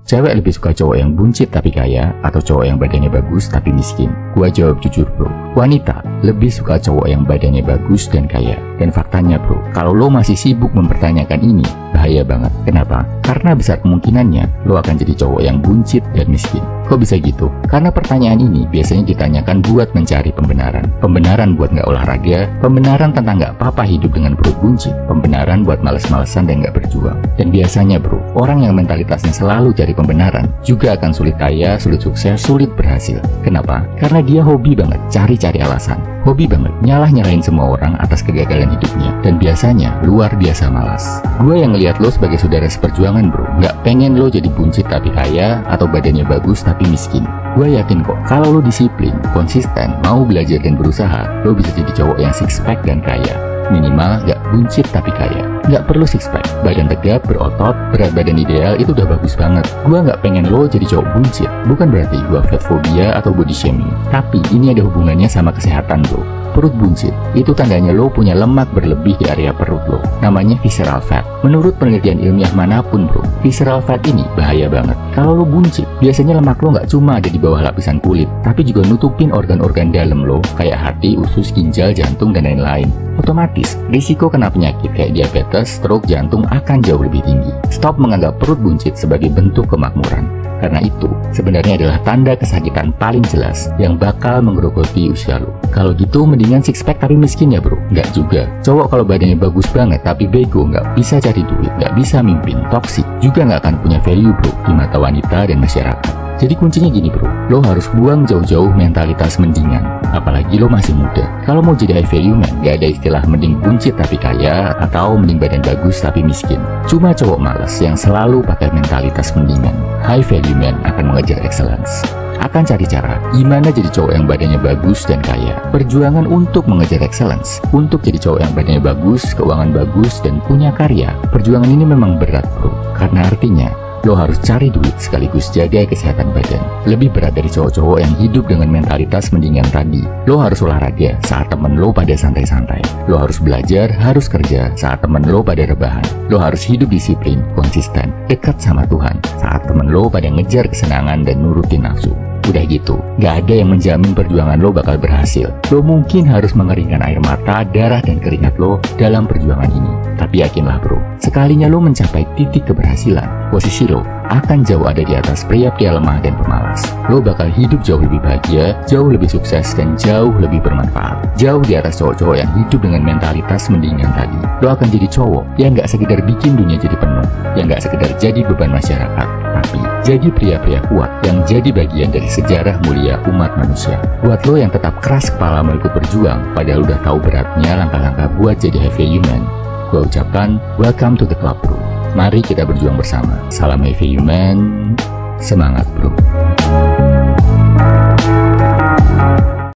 cewek lebih suka cowok yang buncit tapi kaya atau cowok yang badannya bagus tapi miskin? Gua jawab jujur bro, wanita lebih suka cowok yang badannya bagus dan kaya. Dan faktanya bro, kalau lo masih sibuk mempertanyakan ini, bahaya banget. Kenapa? Karena besar kemungkinannya lo akan jadi cowok yang buncit dan miskin. Kok bisa gitu? Karena pertanyaan ini biasanya ditanyakan buat mencari pembenaran. Pembenaran buat nggak olahraga, pembenaran tentang nggak apa-apa hidup dengan perut buncit, pembenaran buat males-malesan dan nggak berjuang. Dan biasanya bro, orang yang mentalitasnya selalu cari pembenaran juga akan sulit kaya, sulit sukses, sulit berhasil. Kenapa? Karena dia hobi banget cari-cari alasan. Hobi banget nyalah-nyalahin semua orang atas kegagalan hidupnya. Dan biasanya luar biasa malas. Gue yang ngeliat lo sebagai saudara seperjuangan bro, nggak pengen lo jadi buncit tapi kaya atau badannya bagus tapi miskin. Gue yakin kok, kalau lo disiplin, konsisten, mau belajar dan berusaha, lo bisa jadi cowok yang six pack dan kaya. Minimal gak buncit tapi kaya. Gak perlu six pack, badan tegap, berotot, berat badan ideal itu udah bagus banget. Gue gak pengen lo jadi cowok buncit. Bukan berarti gue fat phobia atau body shaming, tapi ini ada hubungannya sama kesehatan bro. Perut buncit itu tandanya lo punya lemak berlebih di area perut lo, namanya visceral fat. Menurut penelitian ilmiah manapun bro, visceral fat ini bahaya banget. Kalau lo buncit, biasanya lemak lo nggak cuma ada di bawah lapisan kulit, tapi juga nutupin organ-organ dalam lo kayak hati, usus, ginjal, jantung, dan lain-lain. Otomatis, risiko kena penyakit kayak diabetes, stroke, jantung akan jauh lebih tinggi. Stop menganggap perut buncit sebagai bentuk kemakmuran. Karena itu sebenarnya adalah tanda kesakitan paling jelas yang bakal menggerogoti usia lo. Kalau gitu mendingan six pack tapi miskin ya bro? Nggak juga. Cowok kalau badannya bagus banget tapi bego, nggak bisa cari duit, nggak bisa mimpin, toksik, juga nggak akan punya value bro di mata wanita dan masyarakat. Jadi kuncinya gini bro, lo harus buang jauh-jauh mentalitas mendingan. Apalagi lo masih muda. Kalau mau jadi high value man, gak ada istilah mending buncit tapi kaya atau mending badan bagus tapi miskin. Cuma cowok malas yang selalu pakai mentalitas mendingan. High value man akan mengejar excellence, akan cari cara gimana jadi cowok yang badannya bagus dan kaya. Perjuangan untuk mengejar excellence, untuk jadi cowok yang badannya bagus, keuangan bagus, dan punya karya. Perjuangan ini memang berat bro, karena artinya lo harus cari duit sekaligus jaga kesehatan badan. Lebih berat dari cowok-cowok yang hidup dengan mentalitas mendingan tadi. Lo harus olahraga saat temen lo pada santai-santai. Lo harus belajar, harus kerja saat temen lo pada rebahan. Lo harus hidup disiplin, konsisten, dekat sama Tuhan saat temen lo pada ngejar kesenangan dan nurutin nafsu. Udah gitu, gak ada yang menjamin perjuangan lo bakal berhasil. Lo mungkin harus mengeringkan air mata, darah, dan keringat lo dalam perjuangan ini. Tapi yakinlah bro, sekalinya lo mencapai titik keberhasilan, posisi lo akan jauh ada di atas pria-pria lemah dan pemalas. Lo bakal hidup jauh lebih bahagia, jauh lebih sukses, dan jauh lebih bermanfaat. Jauh di atas cowok-cowok yang hidup dengan mentalitas mendingan tadi. Lo akan jadi cowok yang gak sekedar bikin dunia jadi penuh, yang gak sekedar jadi beban masyarakat, tapi jadi pria-pria kuat yang jadi bagian dari sejarah mulia umat manusia. Buat lo yang tetap keras kepala mau ikut berjuang, padahal udah tahu beratnya langkah-langkah buat jadi high value man, gua ucapkan welcome to the club bro. Mari kita berjuang bersama. Salam high value man, semangat bro.